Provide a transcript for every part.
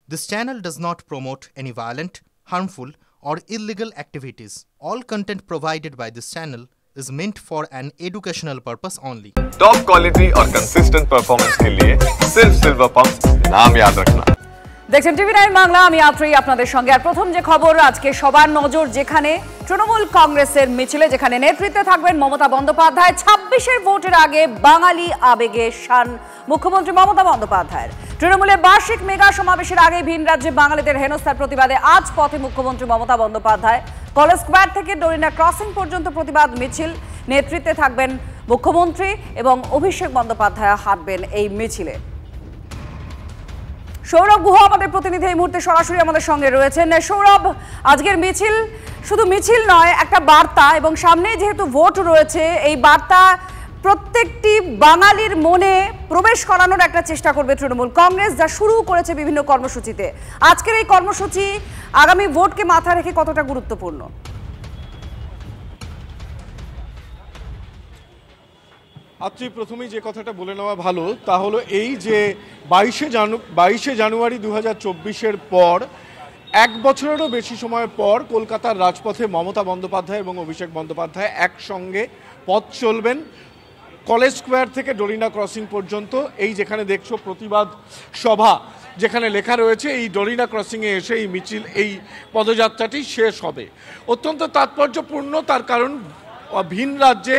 This channel does not promote any violent, harmful, or illegal activities. All content provided by this channel is meant for an educational purpose only. Top quality और consistent performance के लिए सिर्फ silver pump नाम याद रखना। দেখছেন টিভি9 বাংলা, আমি আত্রি আপনাদের সঙ্গে। আর প্রথম যে খবর, আজকে সবার নজর যেখানে তৃণমূল কংগ্রেসের মিছিলে, যেখানে নেতৃত্বে থাকবেন মমতা বন্দ্যোপাধ্যায়। ২৬-এর ভোটের আগে বাঙালি আবেগে শান মুখ্যমন্ত্রী মমতা বন্দ্যোপাধ্যায়ের। তৃণমূলের বার্ষিক মেগা সমাবেশের আগে ভিন রাজ্যে বাঙালিদের হেনস্থার প্রতিবাদে আজ পথে মুখ্যমন্ত্রী মমতা বন্দ্যোপাধ্যায়। কলেজ স্কোয়ার থেকে ডরিনা ক্রসিং পর্যন্ত প্রতিবাদ মিছিল। নেতৃত্বে থাকবেন মুখ্যমন্ত্রী এবং অভিষেক বন্দ্যোপাধ্যায় হাঁটবেন এই মিছিলে। সৌরভ গুহ আমাদের প্রতিনিধি এই মুহূর্তে সরাসরি আমাদের সঙ্গে রয়েছেন। সৌরভ, আজকের মিছিল শুধু মিছিল নয়, একটা বার্তা, এবং সামনে যেহেতু ভোট রয়েছে, এই বার্তা প্রত্যেকটি বাঙালির মনে প্রবেশ করানোর একটা চেষ্টা করবে তৃণমূল কংগ্রেস, যা শুরু করেছে বিভিন্ন কর্মসূচিতে। আজকের এই কর্মসূচি আগামী ভোটকে মাথায় রেখে কতটা গুরুত্বপূর্ণ? আজকে প্রথমেই যে কথাটা বলে নেওয়া ভালো, তা হলো এই যে 22শে জানুয়ারি 2024-এর পর, এক বছরেরও বেশি সময় পর কলকাতার রাজপথে মমতা বন্দ্যোপাধ্যায় এবং অভিষেক বন্দ্যোপাধ্যায় একসঙ্গে পথ চলবেন কলেজ স্কোয়ার থেকে ডরিনা ক্রসিং পর্যন্ত। এই যেখানে দেখছো প্রতিবাদ সভা, যেখানে লেখা রয়েছে এই ডরিনা ক্রসিংয়ে এসে এই মিছিল, এই পদযাত্রাটি শেষ হবে। অত্যন্ত তাৎপর্যপূর্ণ, তার কারণ ভিন রাজ্যে,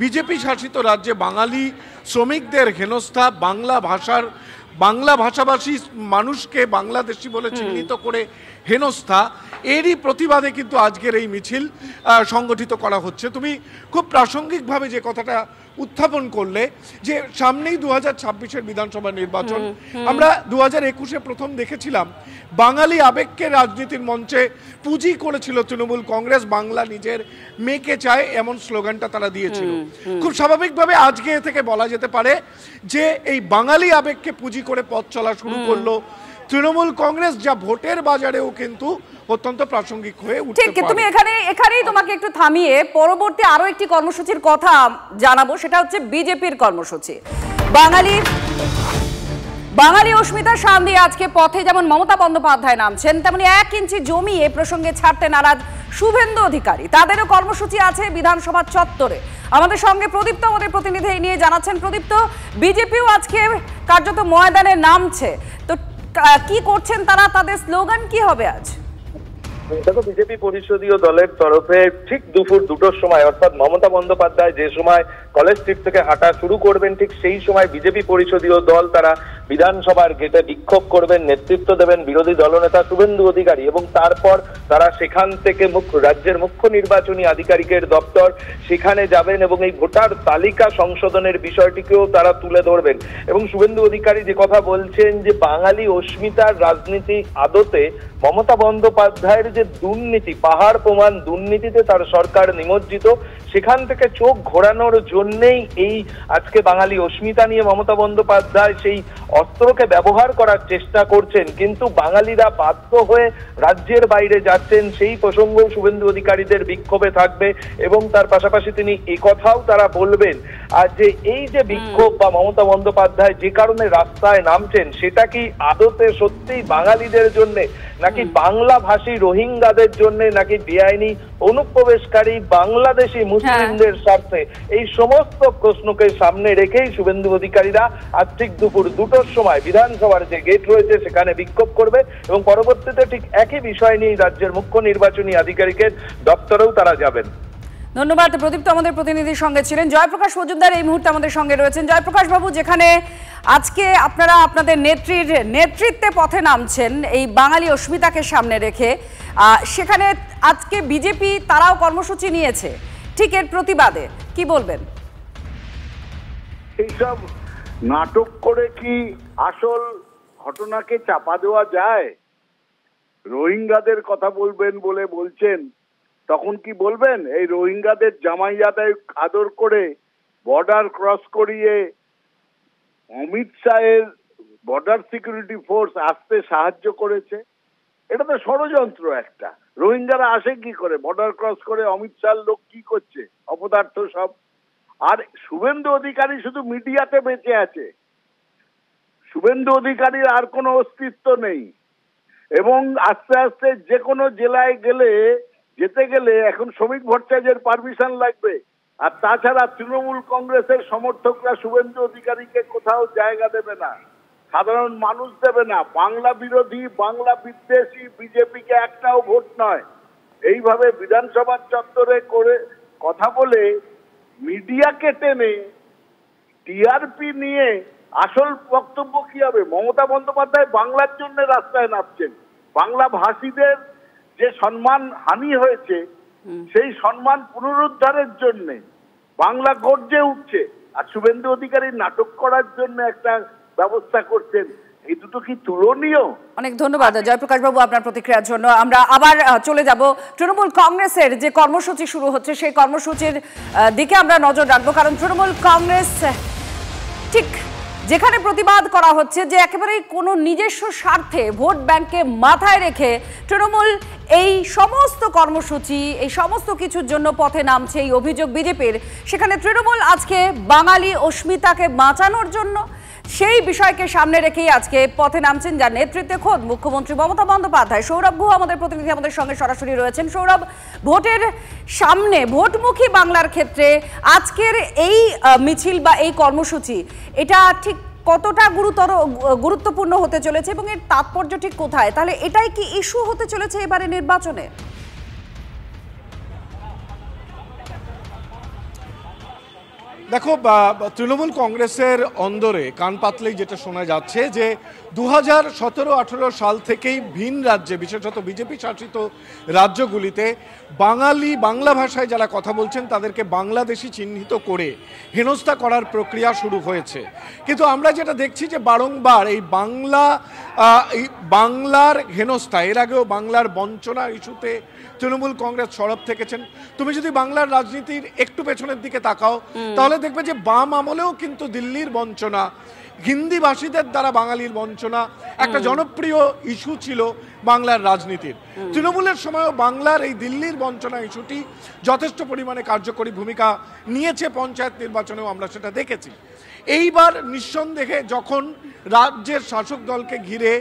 বিজেপি শাসিত রাজ্যে বাঙালি শ্রমিকদের হেনস্থা, বাংলা ভাষাভাষী মানুষকে বাংলাদেশি বলে চিহ্নিত করে হেনস্থা, এরই প্রতিবাদে কিন্তু আজকের এই মিছিল সংগঠিত করা হচ্ছে। তুমি খুব প্রাসঙ্গিকভাবে যে কথাটা উত্থাপন করলে, যে সামনেই 2026-এর বিধানসভা নির্বাচন। আমরা 2021-এ প্রথম দেখেছিলাম বাঙালি আবেগকে রাজনীতির মঞ্চে পুঁজি করেছিল তৃণমূল কংগ্রেস। বাংলা নিজের মেয়েকে চায়, এমন স্লোগানটা তারা দিয়েছিল। খুব স্বাভাবিকভাবে আজকে এ থেকে বলা যেতে পারে যে এই বাঙালি আবেগকে পুঁজি করে পথ চলা শুরু করলো তৃণমূল কংগ্রেস, যা ভোটের বাজারেও কিন্তু অত্যন্ত প্রাসঙ্গিক হয়ে উঠতে পারে। ঠিক, তুমি এখানেই তোমাকে একটু থামিয়ে পরবর্তী আরো একটি কর্মসূচির কথা জানাবো। সেটা হচ্ছে বিজেপির কর্মসূচি। বাঙালি অস্মিতা শান দিয়ে আজকে পথে যেমন মমতা বন্দ্যোপাধ্যায় নামছেন, তেমনি 1 ইঞ্চি জমি এ প্রসঙ্গে ছাড়তে নারাজ শুভেন্দু অধিকারী। তাদেরও কর্মসূচি আছে বিধানসভা চত্বরে। আমাদের সঙ্গে প্রদীপ্ত আমাদের প্রতিনিধি এই নিয়ে জানাচ্ছেন। প্রদীপ্ত, বিজেপিও আজকে কার্যত ময়দানে নামছে, তো কি করছেন তারা? তাদের স্লোগান কি হবে আজ? দেখো, বিজেপি পরিষদীয় দলের তরফে ঠিক দুপুর 2টোর সময়, অর্থাৎ মমতা বন্দ্যোপাধ্যায় যে সময় কলেজ স্ট্রিট থেকে হাঁটা শুরু করবেন, ঠিক সেই সময় বিজেপি পরিষদীয় দল তারা বিধানসভার গেটে বিক্ষোভ করবেন। নেতৃত্ব দেবেন বিরোধী দলনেতা শুভেন্দু অধিকারী, এবং তারপর তারা সেখান থেকে রাজ্যের মুখ্য নির্বাচনী আধিকারিকের দপ্তর, সেখানে যাবেন এবং এই ভোটার তালিকা সংশোধনের বিষয়টিকেও তারা তুলে ধরবেন। এবং শুভেন্দু অধিকারী যে কথা বলছেন যে বাঙালি অস্মিতার রাজনীতি আদতে মমতা বন্দ্যোপাধ্যায়ের যে দুর্নীতি, পাহাড় প্রমাণ দুর্নীতিতে তার সরকার নিমজ্জিত, সেখান থেকে চোখ ঘোরানোর জন্যেই এই আজকে বাঙালি অস্মিতা নিয়ে মমতা বন্দ্যোপাধ্যায় সেই অস্ত্রকে ব্যবহার করার চেষ্টা করছেন। কিন্তু বাঙালিরা বাধ্য হয়ে রাজ্যের বাইরে যাচ্ছেন, সেই প্রসঙ্গ শুভেন্দু অধিকারীদের বিক্ষোভে থাকবে। এবং তার পাশাপাশি তিনি একথাও তারা বলবেন আর যে এই যে বিক্ষোভ বা মমতা বন্দ্যোপাধ্যায় যে কারণে রাস্তায় নামছেন, সেটা কি আদতে সত্যিই বাঙালিদের জন্য, নাকি বাংলা ভাষী রোহিঙ্গাদের জন্য, নাকি বেআইনি অনুপ্রবেশকারী বাংলাদেশি মুসলিমদের স্বার্থে? এই সমস্ত প্রশ্নকে সামনে রেখেই শুভেন্দু অধিকারীরা আজ ঠিক দুপুর 2টোর সময় বিধানসভার যে গেট রয়েছে সেখানে বিক্ষোভ করবে, এবং পরবর্তীতে ঠিক একই বিষয় নিয়ে রাজ্যের মুখ্য নির্বাচনী আধিকারিকের দপ্তরেও তারা যাবেন। ধন্যবাদ প্রদীপ্ত আমাদের প্রতিনিধির সঙ্গে ছিলেন। জয়প্রকাশ মজুমদার এই মুহূর্তে আমাদের সঙ্গে রয়েছেন। জয়প্রকাশ বাবু, যেখানে আজকে আপনারা আপনাদের নেতৃত্বে পথে নামছেন এই বাঙালি অস্মিতাকে সামনে রেখে, সেখানে আজকে বিজেপি তারাও কর্মসূচি নিয়েছে, ঠিক এর প্রতিবাদে কি বলবেন? এইসব নাটক করে কি আসল ঘটনাকে চাপা দেওয়া যায়? রোহিঙ্গাদের কথা বলবেন বলে বলছেন, তখন কি বলবেন এই রোহিঙ্গাদের জামাইয়াদায় আদর করে বর্ডার ক্রস করিয়ে অমিত শাহের বর্ডার সিকিউরিটি ফোর্স আসতে সাহায্য করেছে? এটা তো ষড়যন্ত্র একটা। রোহিঙ্গারা আসে কি করে? বর্ডার ক্রস করে অমিত শাহর লোক কি করছে? অপদার্থ সব। আর শুভেন্দু অধিকারী শুধু মিডিয়াতে বেঁচে আছে, শুভেন্দু অধিকারীর আর কোনো অস্তিত্ব নেই। এবং আস্তে আস্তে যে কোনো জেলায় যেতে গেলে এখন শ্রমিক ভট্টাচার্যের পারমিশন লাগবে। আর তাছাড়া তৃণমূল কংগ্রেসের সমর্থকরা শুভেন্দু অধিকারীকে কোথাও জায়গা দেবে না, সাধারণ মানুষ দেবে না। বাংলা বিরোধী, বাংলা বিদ্বেষী বিজেপিকে একটাও ভোট নয়। এইভাবে বিধানসভার চত্বরে করে কথা বলে মিডিয়াকে টেনে টিআরপি নিয়ে আসল বক্তব্য কি হবে? মমতা বন্দ্যোপাধ্যায় বাংলার জন্য রাস্তায় নামছেন। বাংলা ভাষীদের যে সম্মান হানি হয়েছে সেই সম্মান পুনরুদ্ধারের জন্য বাংলা গর্জে উঠছে, আর শুভেন্দু অধিকারী নাটক করার জন্য একটা ব্যবস্থা করছেন। এই দুটো কি তুলনীয়? অনেক ধন্যবাদ জয়প্রকাশ বাবু আপনার প্রতিক্রিয়ার জন্য। আমরা আবার চলে যাব তৃণমূল কংগ্রেসের যে কর্মসূচি শুরু হচ্ছে সেই কর্মসূচির দিকে আমরা নজর রাখবো, কারণ তৃণমূল কংগ্রেস ঠিক যেখানে প্রতিবাদ করা হচ্ছে যে একেবারেই কোনো নিজস্ব স্বার্থে ভোট ব্যাংককে মাথায় রেখে তৃণমূল এই সমস্ত কর্মসূচি এই সমস্ত কিছুর জন্য পথে নামছে এই অভিযোগ বিজেপির, সেখানে তৃণমূল আজকে বাঙালি অস্মিতাকে বাঁচানোর জন্য সেই বিষয়কে সামনে রেখেই আজকে পথে নামছেন, যার নেতৃত্বে খোদ মুখ্যমন্ত্রী মমতা বন্দ্যোপাধ্যায়। সৌরভ গুহ আমাদের প্রতিনিধি আমাদের সঙ্গে সরাসরি রয়েছেন। সৌরভ, ভোটের সামনে ভোটমুখী বাংলার ক্ষেত্রে আজকের এই মিছিল বা এই কর্মসূচি এটা ঠিক কতটা গুরুত্বপূর্ণ হতে চলেছে এবং এর তাৎপর্য ঠিক কোথায়? তাহলে এটাই কি ইস্যু হতে চলেছে এবারে নির্বাচনে? দেখো, তৃণমূল কংগ্রেসের অন্দরে কান পাতলেই যেটা শোনা যাচ্ছে যে 2017-18 সাল থেকেই ভিন রাজ্যে, বিশেষত বিজেপি শাসিত রাজ্যগুলিতে বাংলা ভাষায় যারা কথা বলছেন তাদেরকে বাংলাদেশি চিহ্নিত করে হেনস্থা করার প্রক্রিয়া শুরু হয়েছে। কিন্তু আমরা যেটা দেখছি যে বারংবার এই বাংলার হেনস্থা, এর আগেও বাংলার বঞ্চনা ইস্যুতে তৃণমূল কংগ্রেস সরব থেকেছেন। তুমি যদি বাংলার রাজনীতির একটু পেছনের দিকে তাকাও তাহলে দেখবে যে বাম আমলেও কিন্তু দিল্লির বঞ্চনা, হিন্দি ভাষীদের দ্বারা বাঙালির বঞ্চনা একটা জনপ্রিয় ইস্যু ছিল বাংলার রাজনীতির। তৃণমূলের সময়ও বাংলার এই দিল্লির বঞ্চনা ইস্যুটি যথেষ্ট পরিমাণে কার্যকরী ভূমিকা নিয়েছে, পঞ্চায়েত নির্বাচনেও আমরা সেটা দেখেছি। এইবার নিঃসন্দেহে যখন রাজ্যের শাসক দলকে ঘিরে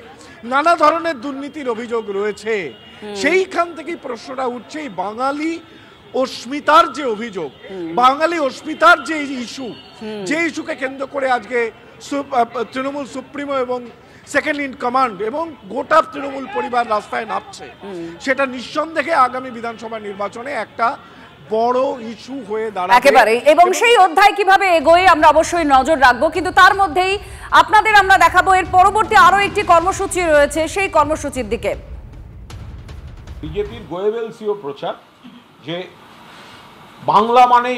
নানা ধরনের দুর্নীতির অভিযোগ রয়েছে, সেইখান থেকেই প্রশ্নটা উঠছে এই বাঙালি অস্মিতার যে অভিযোগ, বাঙালি অস্মিতার যে ইস্যু, যে ইস্যুকে কেন্দ্র করে আজকে তৃণমূল সুপ্রিমো এবং সেকেন্ড ইন কমান্ড এবং গোটা তৃণমূল পরিবার রাস্তায় নামছে, সেটা নিঃসন্দেহে আগামী বিধানসভা নির্বাচনে একটা বড় ইস্যু হয়ে দাঁড়াবে একেবারে। এবং সেই অধ্যায় কিভাবে এগোয় আমরা অবশ্যই নজর রাখবো, কিন্তু তার মধ্যেই আপনাদের আমরা দেখাবো এর পরবর্তী আরো একটি কর্মসূচি রয়েছে, সেই কর্মসূচির দিকে। বিজেপির গোয়েবেলসীয় প্রচার যে বাংলা মানে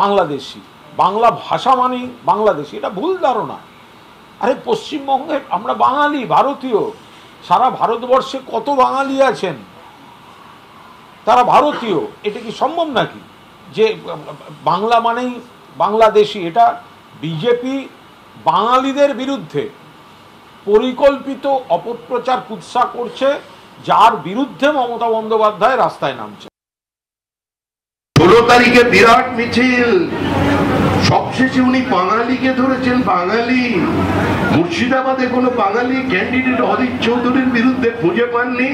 বাংলাদেশি, বাংলা ভাষা মানে বাংলাদেশি, এটা ভুল ধারণা। আরে পশ্চিমবঙ্গের আমরা বাঙালি, ভারতীয়, সারা ভারতবর্ষে কত বাঙালি আছেন তারা ভারতীয়, এটা কি সম্ভব নাকি যে বাংলা মানেই বাংলাদেশি? এটা বিজেপি বাঙালিদের বিরুদ্ধে পরিকল্পিত অপপ্রচার কুৎসা করছে, যার বিরুদ্ধে মমতা বন্দ্যোপাধ্যায় রাস্তায় নামছে। 16 তারিখে বিরাট মিছিল, সবশেষে উনি বাঙালিকে ধরেছেন। বাঙালি মুর্শিদাবাদে কোনো বাঙালি ক্যান্ডিডেট অধীর চৌধুরীর বিরুদ্ধে খুঁজে পাননি,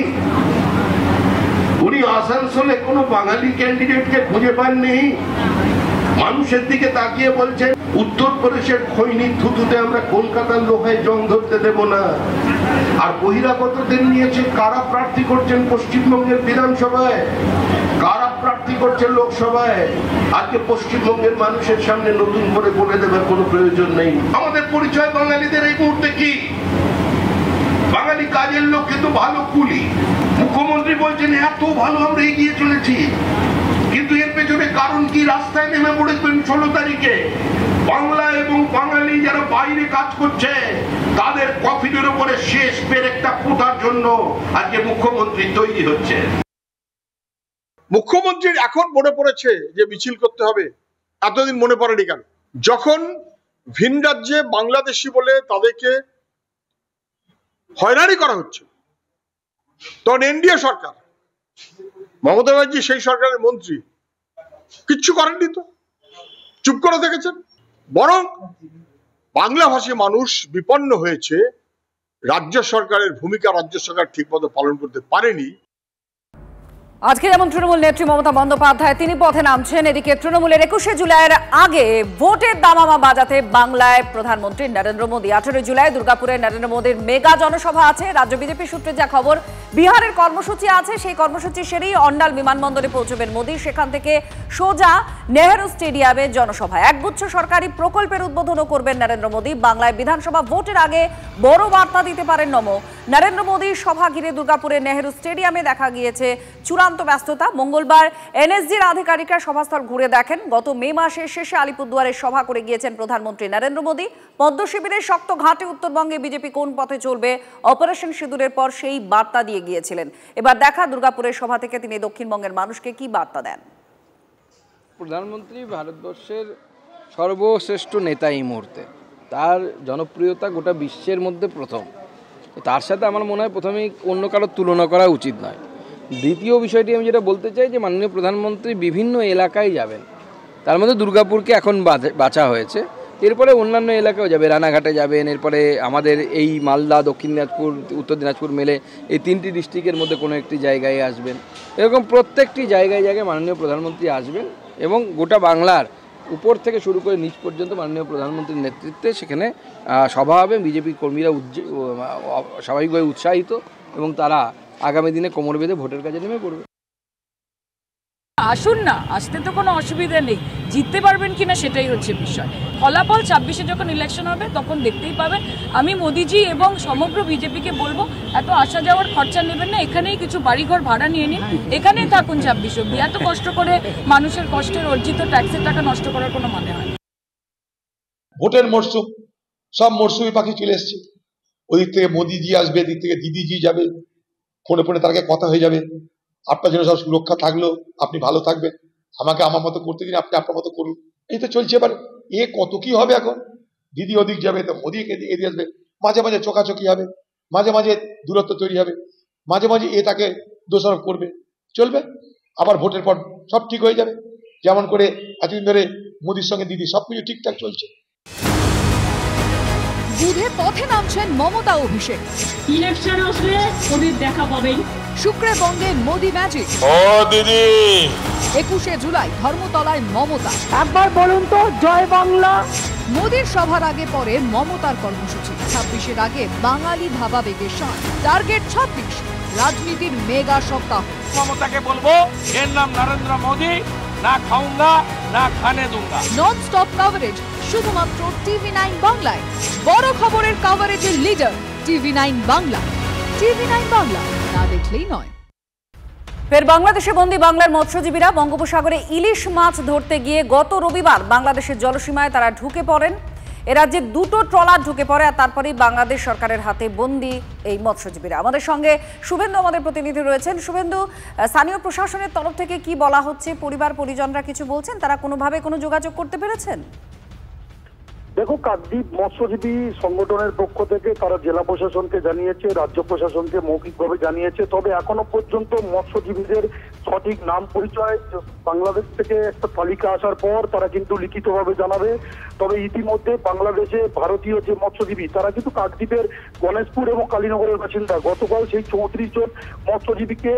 উনি আসানসোলে কোনো বাঙালি ক্যান্ডিডেটকে খুঁজে পাননি। মানুষের দিকে তাকিয়ে বলছেন উত্তরপ্রদেশের খৈনির থুতুতে আমরা কলকাতার লোহায় জং ধরতে দেব না। আর বহিরাগতদের নিয়েছে কারা প্রার্থী করছেন পশ্চিমবঙ্গের বিধানসভায়, কারা প্রার্থী করছেন লোকসভায়। আজকে পশ্চিমবঙ্গের মানুষের সামনে নতুন করে বলে দেবার কোনো প্রয়োজন নেই। আমাদের পরিচয় বাঙালিদের এই মুহূর্তে কি? বাঙালি কাজের লোক, কিন্তু ভালো কুলি। মুখ্যমন্ত্রী বলছেন এত ভালো আমরা এগিয়ে চলেছি, কিন্তু এর পেছনে কারণ কি? রাস্তায় নেমে পড়েছেন 16 তারিখে। বাংলা এবং বাঙালি যারা বাইরে কাজ করছে তাদের কফিনের উপরে শেষ পেরেকটা ফোটার জন্য আজকে মুখ্যমন্ত্রী তৈরি হচ্ছে। মুখ্যমন্ত্রীর এখন মনে পড়েছে যে মিছিল করতে হবে, এতদিন মনে পড়েনি কেন? যখন ভিন রাজ্যে বাংলাদেশি বলে তাদেরকে হয়রানি করা হচ্ছে, তখন এনডিএ সরকার, মমতা ব্যানার্জি সেই সরকারের মন্ত্রী, কিচ্ছু করেননি, তো চুপ করে দেখেছেন। বরং বাংলাভাষী মানুষ বিপন্ন হয়েছে রাজ্য সরকারের ভূমিকা রাজ্য সরকার ঠিকমতো পালন করতে পারেনি। আজকে যেমন তৃণমূল নেত্রী মমতা বন্দ্যোপাধ্যায় তিনি পথে নামছেন, এদিকে তৃণমূলের 21শে জুলাইয়ের আগে ভোটের দামামা বাজাতে বাংলায় প্রধানমন্ত্রী নরেন্দ্র মোদী। 18 জুলাই দুর্গাপুরে নরেন্দ্র মোদীর মেগা জনসভা আছে। রাজ্য বিজেপি সূত্রে যা খবর, বিহারের কর্মসূচি আছে, সেই কর্মসূচি সেরেই অন্ডাল বিমানবন্দরে পৌঁছবেন মোদী। সেখান থেকে সোজা নেহেরু স্টেডিয়ামে জনসভা। একগুচ্ছ সরকারি প্রকল্পের উদ্বোধনও করবেন নরেন্দ্র মোদী। বাংলায় বিধানসভা ভোটের আগে বড় বার্তা দিতে পারেন নমো। নরেন্দ্র মোদীর সভা ঘিরে দুর্গাপুরে নেহেরু স্টেডিয়ামে দেখা গিয়েছে চূড়ান্ত ব্যস্ততা। মঙ্গলবার এনএসজির আধিকারিকরা সভাস্থল ঘুরে দেখেন। গত মে মাসের শেষে আলিপুরদুয়ারে সভা করে গিয়েছেন প্রধানমন্ত্রী নরেন্দ্র মোদী। পদ্ম শিবিরের শক্ত ঘাটে উত্তরবঙ্গে বিজেপি কোন পথে চলবে, অপারেশন সিঁদুরের পর সেই বার্তা দিয়ে গিয়েছিলেন। এবার দেখা দুর্গাপুরের সভা থেকে তিনি দক্ষিণবঙ্গের মানুষকে কি বার্তা দেন। প্রধানমন্ত্রী ভারতবর্ষের সর্বশ্রেষ্ঠ নেতা এই মুহূর্তে, তার জনপ্রিয়তা গোটা বিশ্বের মধ্যে প্রথম। তার সাথে আমার মনে হয় প্রথমেই অন্য কারোর তুলনা করা উচিত নয়। দ্বিতীয় বিষয়টি আমি যেটা বলতে চাই যে মাননীয় প্রধানমন্ত্রী বিভিন্ন এলাকায় যাবেন, তার মধ্যে দুর্গাপুরকে এখন বাছা হয়েছে, এরপরে অন্যান্য এলাকাও যাবে, রানাঘাটে যাবেন, এরপরে আমাদের এই মালদা, দক্ষিণ দিনাজপুর, উত্তর দিনাজপুর মিলে এই 3টি ডিস্ট্রিক্টের মধ্যে কোনো একটি জায়গায় আসবেন। এরকম প্রত্যেকটি জায়গায় জায়গায় মাননীয় প্রধানমন্ত্রী আসবেন এবং গোটা বাংলার উপর থেকে শুরু করে নিচ পর্যন্ত মাননীয় প্রধানমন্ত্রীর নেতৃত্বে সেখানে সভা হবে। বিজেপি কর্মীরা স্বাভাবিকভাবে উৎসাহিত এবং তারা আগামী দিনে কোমর বেঁধে ভোটের কাজে নেমে পড়বে। আসুন না, আসতে তো কোনো অসুবিধা নেই, জিততে পারবেন কিনা সেটাই হচ্ছে বিষয়। ফলাফল 26-এ যখন ইলেকশন হবে তখন দেখতেই পাবেন। আমি মোদিজি এবং সমগ্র বিজেপিকে বলবো, এত আসা যাওয়ার খরচা নেবেন না, এখানেই কিছু বাড়িঘর ভাড়া নিয়ে নিন, এখানেই থাকুন 26 অব্দি। এত কষ্ট করে মানুষের কষ্টের অর্জিত ট্যাক্সের টাকা নষ্ট করার কোনো মানে হয় না। ভোটের মরশুম, সব মরশুমি পাখি চলে এসছে। ওদিক থেকে মোদিজি আসবে, এদিক থেকে দিদিজি যাবে, ফোনে ফোনে তার কথা হয়ে যাবে, আপনার জন্য সব সুরক্ষা থাকলো, আপনি ভালো থাকবেন, আমাকে আমার মতো করতে দিন, আপনি আপনার মতো করুন। এই তো চলছে। এবার এ কত কি হবে এখন, দিদি ওদিক যাবে তো মোদি এদিকে আসবে, মাঝে মাঝে চোখাচোখি হবে, মাঝে মাঝে দূরত্ব তৈরি হবে, মাঝে মাঝে এ তাকে দোষারোপ করবে, চলবে। আবার ভোটের পর সব ঠিক হয়ে যাবে, যেমন করে এতদিন ধরে মোদির সঙ্গে দিদি সবকিছু ঠিকঠাক চলছে। বুধে পথে নামছেন মমতা অভিষেক। ইলেকশন আসলে মোদির দেখা পাবেন। শুক্রে বঙ্গে মোদি ম্যাজিক। ও দিদি, 21শে জুলাই ধর্মতলায় মমতা। একবার বলুন তো জয় বাংলা। মোদির সভার আগে পরে মমতার কর্মসূচি। 26-এর আগে বাঙালি ভাবাবেগের সাথ। টার্গেট 26, রাজনীতির মেগা সপ্তাহ। মমতাকে বলবো এর নাম নরেন্দ্র মোদি, না খাউঙ্গা না খানে দুঙ্গা। নন স্টপ কভারেজ শুধুমাত্র টিভি9 বাংলায়। বড় খবরের কভারেজের লিডার টিভি9 বাংলা। টিভি9 বাংলা, না দেখলেই নয়। ফের বাংলাদেশে বন্দী বাংলার মৎস্যজীবীরা বঙ্গোপসাগরে ইলিশ মাছ ধরতে গিয়ে গত রবিবার বাংলাদেশের জলসীমায় তারা ঢুকে পড়েন। এ রাজ্যে 2টো ট্রলার ঢুকে পড়ে, আর তারপরেই বাংলাদেশ সরকারের হাতে বন্দী এই মৎস্যজীবীরা। আমাদের সঙ্গে শুভেন্দু আমাদের প্রতিনিধি রয়েছেন। শুভেন্দু, স্থানীয় প্রশাসনের তরফ থেকে কি বলা হচ্ছে? পরিবার পরিজনরা কিছু বলছেন? তারা কোনোভাবে কোনো যোগাযোগ করতে পেরেছেন? দেখো, কাকদ্বীপ মৎস্যজীবী সংগঠনের পক্ষ থেকে তারা জেলা প্রশাসনকে জানিয়েছে, রাজ্য প্রশাসনকে মৌখিকভাবে জানিয়েছে। তবে এখনো পর্যন্ত মৎস্যজীবীদের সঠিক নাম পরিচয় বাংলাদেশ থেকে একটা তালিকা আসার পর তারা কিন্তু লিখিতভাবে জানাবে। তবে ইতিমধ্যে বাংলাদেশে ভারতীয় যে মৎস্যজীবী তারা কিন্তু কাকদ্বীপের গণেশপুর এবং কালীনগরের বাসিন্দা। গতকাল সেই 34 জন মৎস্যজীবীকে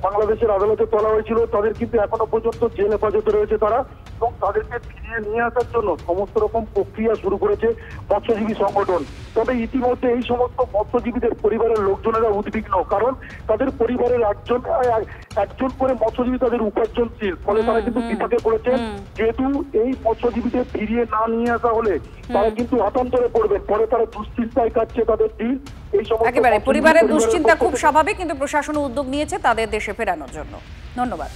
বাংলাদেশের আদালতে তোলা হয়েছিল। তাদের কিন্তু এখনো পর্যন্ত জেল হেফাজতে রয়েছে তারা, এবং তাদেরকে ফিরিয়ে নিয়ে আসার জন্য সমস্ত রকম প্রক্রিয়া শুরু করেছে মৎস্যজীবী সংগঠন। তবে ইতিমধ্যে এই সমস্ত মৎস্যজীবীদের পরিবারের লোকজনেরা উদ্বিগ্ন, কারণ তাদের পরিবারের একজন করে মৎস্যজীবী তাদের উপার্জনশীল, ফলে তারা কিন্তু বিপাকে পড়েছে। যেহেতু এই মৎস্যজীবীদের ফিরিয়ে না নিয়ে আসা হলে তারা কিন্তু হতান্তরে পড়বে, পরে তারা দুশ্চিন্তায় কাটছে তাদের দিন। এই সমস্ত একেবারে পরিবারের দুশ্চিন্তা খুব স্বাভাবিক, কিন্তু প্রশাসন উদ্যোগ নিয়েছে তাদের দেশে ফেরানোর জন্য। ধন্যবাদ।